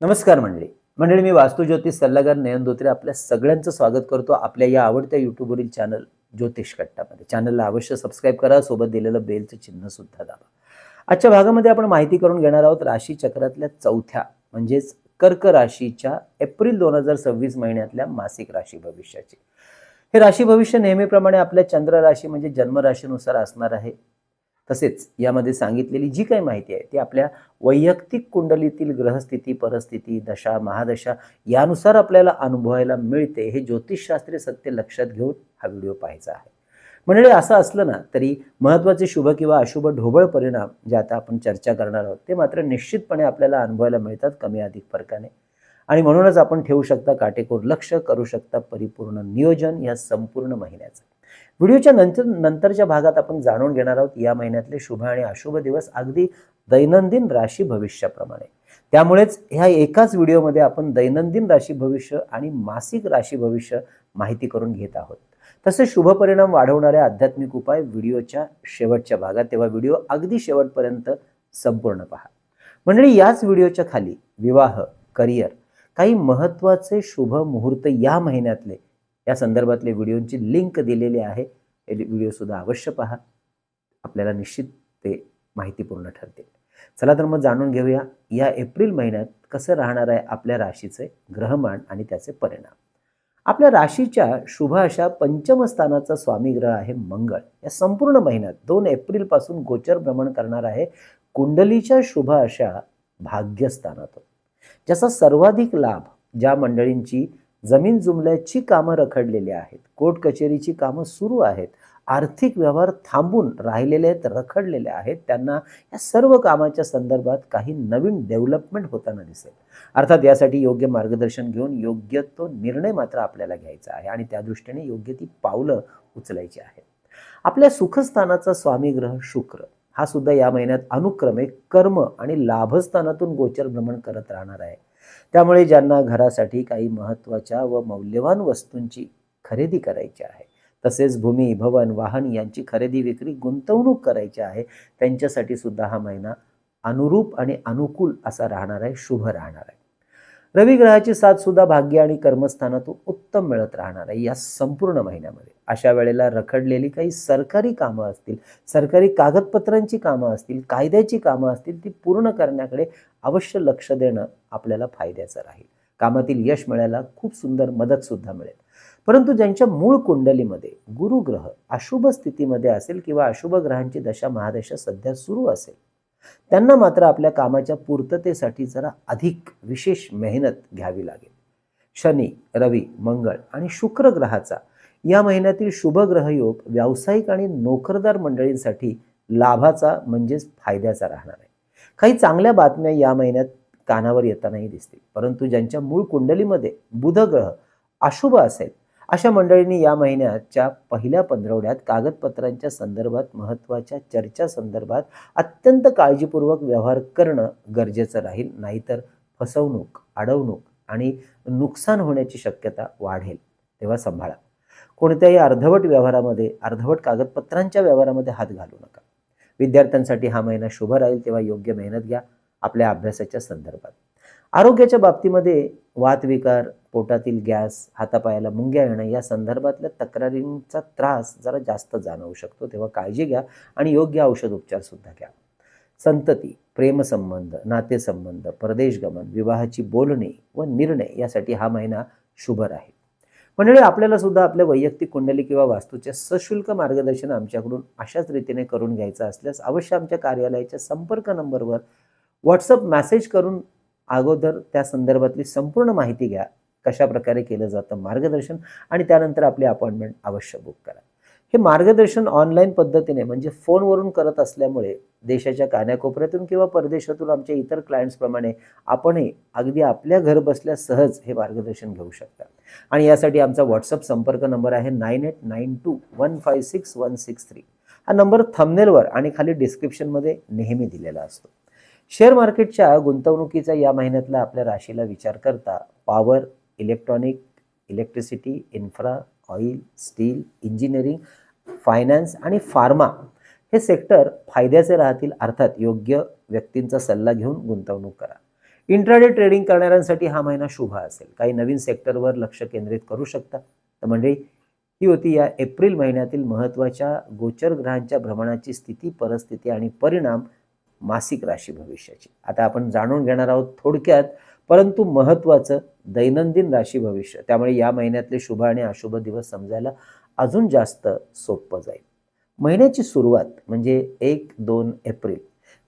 नमस्कार मंडळी. मी वास्तू ज्योतिष सल्लागार नयन धोत्रे आपल्या सगळ्यांचं स्वागत करतो आपल्या या आवडत्या यूट्यूबवरील चॅनल ज्योतिष कट्टामध्ये. चॅनलला अवश्य सबस्क्राईब करा, सोबत दिलेलं बेलचं चिन्ह सुद्धा दाबा. आजच्या भागामध्ये आपण माहिती करून घेणार आहोत राशी चक्रातल्या चौथ्या म्हणजेच कर्क राशीच्या एप्रिल 2026 महिन्यातल्या मासिक राशी भविष्याची. हे राशी भविष्य नेहमीप्रमाणे आपल्या चंद्र राशी म्हणजे जन्म राशीनुसार असणार आहे. तसेच यामध्ये सांगितलेली जी काही माहिती आहे ती आपल्या वैयक्तिक कुंडलीतील ग्रहस्थिती, परिस्थिती, दशा, महादशा यानुसार आपल्याला अनुभवायला मिळते. हे ज्योतिषशास्त्रीय सत्य लक्षात घेऊन हा व्हिडिओ पाहायचा आहे. म्हणजे असं असलं ना तरी महत्त्वाचे शुभ किंवा अशुभ ढोबळ परिणाम जे आता आपण चर्चा करणार आहोत ते मात्र निश्चितपणे आपल्याला अनुभवायला मिळतात कमी अधिक फरकाने. आणि म्हणूनच आपण ठेवू शकता काटेकोर लक्ष, करू शकता परिपूर्ण नियोजन या संपूर्ण महिन्याचं. व्हिडिओच्या नंतरच्या भागात आपण जाणून घेणार आहोत या महिन्यातले शुभ आणि अशुभ दिवस अगदी दैनंदिन राशी भविष्याप्रमाणे. त्यामुळेच ह्या एकाच व्हिडिओमध्ये आपण दैनंदिन राशी भविष्य आणि मासिक राशी भविष्य माहिती करून घेत आहोत. तसे शुभ परिणाम वाढवणारे आध्यात्मिक उपाय व्हिडिओच्या शेवटच्या भागात, तेव्हा व्हिडिओ अगदी शेवटपर्यंत संपूर्ण पहा. मंडळी, याच व्हिडिओच्या खाली विवाह, करिअर, काही महत्त्वाचे शुभ मुहूर्त या महिन्यातले या संदर्भातले व्हिडिओची लिंक दिलेली आहे. हे व्हिडिओ सुद्धा अवश्य पहा, आपल्याला निश्चित ते माहितीपूर्ण ठरते. चला तर मग जाणून घेऊया या एप्रिल महिन्यात कसं राहणार आहे आपल्या राशीचे ग्रहमान आणि त्याचे परिणाम. आपल्या राशीच्या शुभ अशा पंचम स्थानाचा स्वामी ग्रह आहे मंगळ. या संपूर्ण महिन्यात 2 एप्रिल पासून गोचर भ्रमण करणार आहे कुंडलीच्या शुभ अशा भाग्यस्थानातून. ज्याचा सर्वाधिक लाभ ज्या मंडळींची जमीन जुमल्याची कामं रखडलेली आहेत, कोर्ट कचेरीची कामं सुरू आहेत, आर्थिक व्यवहार थांबून राहिलेले आहेत, रखडलेले आहेत, त्यांना या सर्व कामाच्या संदर्भात काही नवीन डेव्हलपमेंट होताना दिसेल. अर्थात यासाठी योग्य मार्गदर्शन घेऊन योग्य तो निर्णय मात्र आपल्याला घ्यायचा आहे आणि त्या दृष्टीने योग्य ती पावलं उचलायची आहेत. आपल्या सुखस्थानाचा स्वामी ग्रह शुक्र हा सुद्धा या महिन्यात अनुक्रमे कर्म आणि लाभस्थानातून गोचर भ्रमण करत राहणार आहे. त्यामुळे ज्यांना घरासाठी काही महत्त्वाच्या व मौल्यवान वस्तूंची खरेदी करायची आहे, तसेच भूमी, भवन, वाहन यांची खरेदी विक्री, गुंतवणूक करायची आहे, त्यांच्यासाठी सुद्धा हा महिना अनुरूप आणि अनुकूल असा राहणार आहे, शुभ राहणार आहे. रवी ग्रहाची साथ सुद्धा भाग्य आणि कर्मस्थानातून उत्तम मिळत राहणार आहे या संपूर्ण महिन्यामध्ये. अशा वेळेला रखडलेली काही सरकारी कामं असतील, सरकारी कागदपत्रांची कामं असतील, कायद्याची कामं असतील, ती पूर्ण करण्याकडे अवश्य लक्ष देणं आपल्याला फायद्याचं राहील. कामातील यश मिळायला खूप सुंदर मदत सुद्धा मिळेल. परंतु ज्यांच्या मूळ कुंडलीमध्ये गुरुग्रह अशुभ स्थितीमध्ये असेल किंवा अशुभ ग्रहांची दशा महादशा सध्या सुरू असेल, त्यांना मात्र आपल्या कामाच्या पूर्ततेसाठी जरा अधिक विशेष मेहनत घ्यावी लागेल. शनी, रवी, मंगळ आणि शुक्र ग्रहाचा या महिन्यातील शुभ ग्रहयोग व्यावसायिक आणि नोकरदार मंडळींसाठी लाभाचा म्हणजेच फायद्याचा राहणार आहे. काही चांगल्या बातम्या या महिन्यात कानावर येतानाही दिसतील. परंतु ज्यांच्या मूळ कुंडलीमध्ये बुध ग्रह अशुभ असेल अशा मंडळींनी या महिन्याच्या पहिल्या पंधरवड्यात कागदपत्रांच्या संदर्भात, महत्त्वाच्या चर्चा संदर्भात अत्यंत काळजीपूर्वक व्यवहार करणं गरजेचं राहील. नाहीतर फसवणूक, अडवणूक आणि नुकसान होण्याची शक्यता वाढेल. तेव्हा सांभाळा. कोणत्याही अर्धवट व्यवहारामध्ये, अर्धवट कागदपत्रांच्या व्यवहारामध्ये हात घालू नका. विद्यार्थ्यांसाठी हा महिना शुभ राहील, तेव्हा योग्य मेहनत घ्या आपल्या अभ्यासाच्या संदर्भात. आरोग्याच्या बाबतीमध्ये वातविकार, पोटातील गॅस, हातापायाला मुंग्या येणं या संदर्भातल्या तक्रारींचा त्रास जरा जास्त जाणवू शकतो. तेव्हा काळजी घ्या आणि योग्य औषध उपचार सुद्धा घ्या. संतती, प्रेमसंबंध, नातेसंबंध, परदेशगमन, विवाहाची बोलणी व निर्णय यासाठी हा महिना शुभ राहील. मंडळी, आपल्याला सुद्धा आपल्या वैयक्तिक कुंडली किंवा वास्तूचे सशुल्क मार्गदर्शन आमच्याकडून अशाच रीतीने करून घ्यायचं असल्यास अवश्य आमच्या कार्यालयाच्या संपर्क नंबरवर व्हॉट्सअप मेसेज करून अगोदर त्या संदर्भातली संपूर्ण माहिती घ्या. कशा प्रकारे केलं जातं मार्गदर्शन आणि त्यानंतर आपली अपॉइंटमेंट अवश्य बुक करा. हे मार्गदर्शन ऑनलाईन पद्धतीने म्हणजे फोनवरून करत असल्यामुळे देशाच्या कानाकोपऱ्यातून किंवा परदेशातून आमच्या इतर क्लायंट्सप्रमाणे आपणही अगदी आपल्या घर बसल्या सहज हे मार्गदर्शन घेऊ शकता. आणि यासाठी आमचा व्हॉट्सअप संपर्क नंबर आहे 9892156163. हा नंबर थंबनेलवर आणि खाली डिस्क्रिप्शनमध्ये नेहमी दिलेला असतो. शेअर मार्केटच्या गुंतवणुकीचा या महिन्यातला आपल्या राशीला विचार करता power, electronic, electricity, infra, oil, steel, engineering, finance आणि फार्मा हे सेक्टर फायद्याचे राहतील. अर्थात योग्य व्यक्तींचा सल्ला घेऊन गुंतवणूक करा. इंट्राडे ट्रेडिंग करणाऱ्यांसाठी हा महिना शुभ असेल. काही नवीन सेक्टरवर लक्ष केंद्रित करू शकता. तर मंडळी, ही होती या एप्रिल महिन्यातील महत्त्वाच्या गोचर ग्रहांच्या भ्रमणाची स्थिती, परिस्थिती आणि परिणाम मासिक राशी भविष्याची. आता आपण जाणून घेणार आहोत थोडक्यात परंतु महत्त्वाचं दैनंदिन राशी भविष्य. त्यामुळे या महिन्यातले शुभ आणि अशुभ दिवस समजायला अजून जास्त सोपं जाईल. महिन्याची सुरुवात म्हणजे 1-2 एप्रिल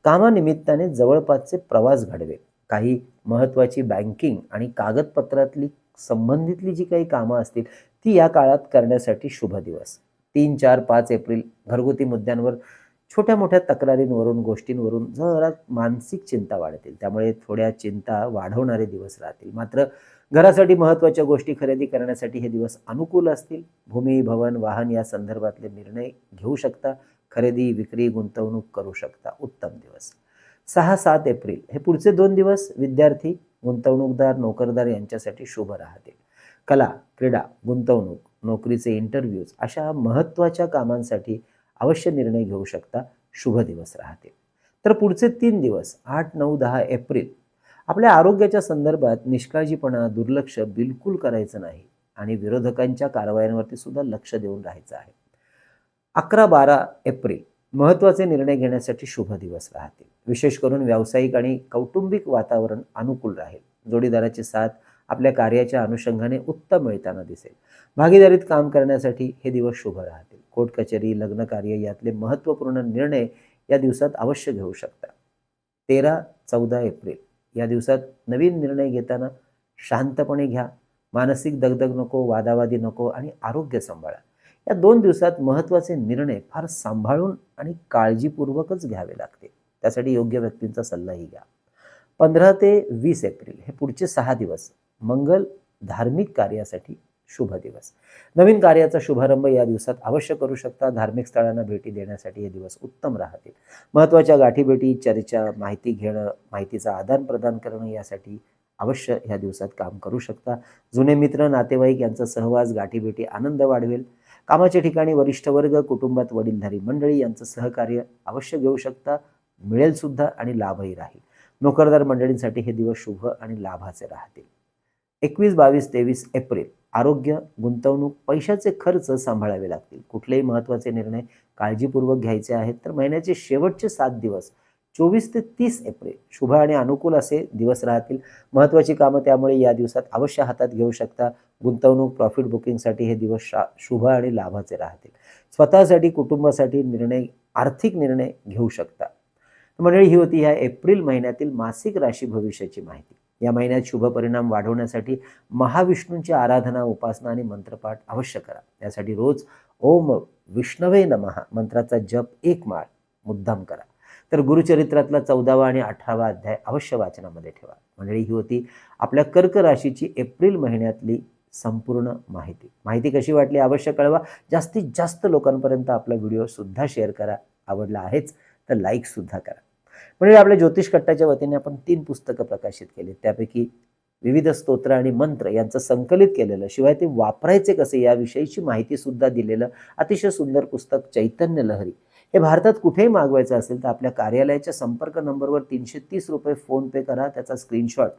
कामानिमित्ताने जवळपासचे प्रवास घडवेल. काही महत्त्वाची बँकिंग आणि कागदपत्रातली संबंधितली जी काही कामं असतील ती या काळात करण्यासाठी शुभ दिवस. 3, 4, 5 एप्रिल घरगुती मुद्द्यांवर छोट्या मोठ्या तक्रारींवरून गोष्टींवरून जरा मानसिक चिंता वाढतील. त्यामुळे थोड्या चिंता वाढवणारे दिवस राहतील. मात्र घरासाठी महत्त्वाच्या गोष्टी खरेदी करण्यासाठी हे दिवस अनुकूल असतील. भूमी, भवन, वाहन या संदर्भातले निर्णय घेऊ शकता. खरेदी, विक्री, गुंतवणूक करू शकता. उत्तम दिवस. 6-7 एप्रिल हे पुढचे 2 दिवस विद्यार्थी, गुंतवणूकदार, नोकरदार यांच्यासाठी शुभ राहतील. कला, क्रीडा, गुंतवणूक, नोकरीचे इंटरव्ह्यूज अशा महत्त्वाच्या कामांसाठी अवश्य निर्णय घेऊ शकता. शुभ दिवस राहतील. तर पुढचे 3 दिवस 8, 9, 10 एप्रिल आपल्या आरोग्याच्या संदर्भात निष्काळजीपणा, दुर्लक्ष बिलकुल करायचं नाही आणि विरोधकांच्या कारवायांवरती सुद्धा लक्ष देऊन राहायचं आहे. 11-12 एप्रिल महत्त्वाचे निर्णय घेण्यासाठी शुभ दिवस राहतील. विशेष करून व्यावसायिक आणि कौटुंबिक वातावरण अनुकूल राहील. जोडीदाराची साथ आपल्या कार्याच्या अनुषंगाने उत्तम मिळताना दिसेल. भागीदारीत काम करण्यासाठी हे दिवस शुभ राहतील. कोर्ट कचेरी, लग्न कार्य यातले महत्त्वपूर्ण निर्णय या दिवसात अवश्य घेऊ शकता. 13-14 एप्रिल या दिवसात नवीन निर्णय घेताना शांतपणे घ्या. मानसिक दगदग नको, वादावादी नको आणि आरोग्य सांभाळा. या 2 दिवसात महत्त्वाचे निर्णय फार सांभाळून आणि काळजीपूर्वकच घ्यावे लागतील. त्यासाठी योग्य व्यक्तींचा सल्लाही घ्या. 15 ते 20 एप्रिल हे पुढचे 6 दिवस मंगल धार्मिक कार्यासाठी शुभ दिवस. नवीन कार्याचा शुभारंभ या दिवसात अवश्य करू शकता. धार्मिक स्थळांना भेटी देण्यासाठी हे दिवस उत्तम राहतील. महत्त्वाच्या गाठीभेटी, चर्चा, माहिती घेणं, माहितीचं आदान प्रदान करणं यासाठी अवश्य ह्या दिवसात काम करू शकता. जुने मित्र, नातेवाईक यांचा सहवास, गाठीभेटी आनंद वाढवेल. कामाच्या ठिकाणी वरिष्ठ वर्ग, कुटुंबात वडीलधारी मंडळी यांचं सहकार्य अवश्य घेऊ शकता. मिळेल सुद्धा आणि लाभही राहील. नोकरदार मंडळींसाठी हे दिवस शुभ आणि लाभाचे राहतील. 21, 22, 23 एप्रिल आरोग्य, गुंतवणूक, पैशाचे खर्च सांभाळावे लागतील. कुठलेही महत्त्वाचे निर्णय काळजीपूर्वक घ्यायचे आहेत. तर महिन्याचे शेवटचे 7 दिवस 24 ते 30 एप्रिल शुभ आणि अनुकूल असे दिवस राहतील. महत्त्वाची कामं त्यामुळे या दिवसात अवश्य हातात घेऊ शकता. गुंतवणूक, प्रॉफिट बुकिंगसाठी हे दिवस शुभ आणि लाभाचे राहतील. स्वतःसाठी, कुटुंबासाठी आर्थिक निर्णय घेऊ शकता. मंडळी, ही होती ह्या एप्रिल महिन्यातील मासिक राशी भविष्याची माहिती. या महिन्यात शुभ परिणाम वाढवण्यासाठी महाविष्णूंची आराधना, उपासना आणि मंत्रपाठ अवश्य करा. यासाठी रोज ओम विष्णवे नमः मंत्राचा जप 1 माळ मुद्दाम करा. तर गुरुचरित्रातला 14वा आणि 18वा अध्याय अवश्य वाचनामध्ये ठेवा. मंडळी, ही होती आपल्या कर्क राशीची एप्रिल महिन्यातली संपूर्ण माहिती कशी वाटली अवश्य कळवा. जास्तीत जास्त लोकांपर्यंत आपला व्हिडिओ सुद्धा शेअर करा. आवडला आहेच तर लाईक सुद्धा करा. म्हणजे आपल्या ज्योतिष कट्टाच्या वतीने आपण 3 पुस्तकं प्रकाशित केली. त्यापैकी विविध स्तोत्र आणि मंत्र यांचं संकलित केलेलं, शिवाय ते वापरायचे कसे याविषयीची माहिती सुद्धा दिलेलं अतिशय सुंदर पुस्तक चैतन्य लहरी हे भारतात कुठेही मागवायचं असेल तर आपल्या कार्यालयाच्या संपर्क नंबरवर 330 रुपये फोन पे करा. त्याचा स्क्रीनशॉट,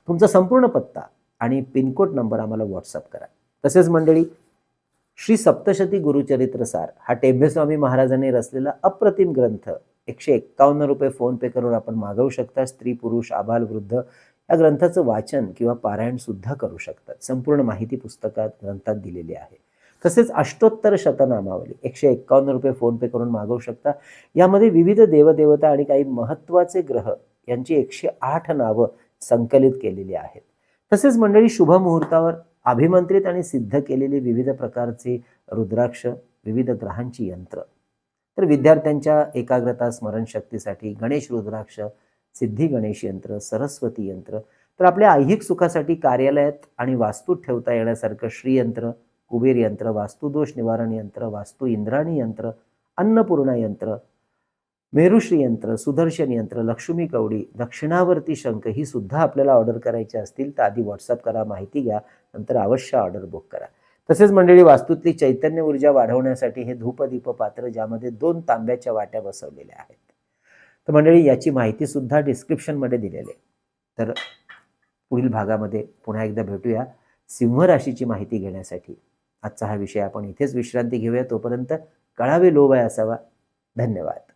तुमचा संपूर्ण पत्ता आणि पिनकोड नंबर आम्हाला व्हॉट्सअप करा. तसेच मंडळी, श्री सप्तशती गुरुचरित्र सार हा टेंभेस्वामी महाराजांनी रचलेला अप्रतिम ग्रंथ 151 रुपये फोन पे करून आपण मागवू शकता. स्त्री, पुरुष, आबाल, वृद्ध या ग्रंथाचं वाचन किंवा पारायण सुद्धा करू शकतात. संपूर्ण माहिती पुस्तकात ग्रंथात दिलेली आहे. तसेच अष्टोत्तर शतनामावली 151 रुपये फोन पे करून मागवू शकता. यामध्ये विविध देवदेवता आणि काही महत्त्वाचे ग्रह यांची 108 नावं संकलित केलेली आहेत. तसेच मंडळी, शुभ मुहूर्तावर अभिमंत्रित आणि सिद्ध केलेली विविध प्रकारचे रुद्राक्ष, विविध ग्रहांची यंत्र. तर विद्यार्थ्यांच्या एकाग्रता, स्मरणशक्तीसाठी गणेश रुद्राक्ष, सिद्धी गणेश यंत्र, सरस्वती यंत्र. तर आपल्या ऐहिक सुखासाठी कार्यालयात आणि वास्तूत ठेवता येण्यासारखं श्रीयंत्र, कुबेर यंत्र, वास्तुदोष निवारण यंत्र, वास्तू इंद्राणी यंत्र, अन्नपूर्णा यंत्र, मेरुश्री यंत्र, सुदर्शन यंत्र, लक्ष्मी कवडी, दक्षिणावर्ती शंख ही सुद्धा आपल्याला ऑर्डर करायची असतील तर आधी व्हॉट्सअप करा, माहिती घ्या, नंतर अवश्य ऑर्डर बुक करा. तसेच मंडळी, वास्तूतली चैतन्य ऊर्जा वाढवण्यासाठी हे धूपदीप पात्र ज्यामध्ये 2 तांब्याच्या वाट्या बसवलेल्या आहेत. तर मंडळी, याची माहिती सुद्धा डिस्क्रिप्शनमध्ये दिलेली आहे. तर पुढील भागामध्ये पुन्हा एकदा भेटूया सिंह राशीची माहिती घेण्यासाठी. आजचा हा विषय आपण इथेच विश्रांती घेऊया. तोपर्यंत कळावे लोभ आहे असावा. धन्यवाद.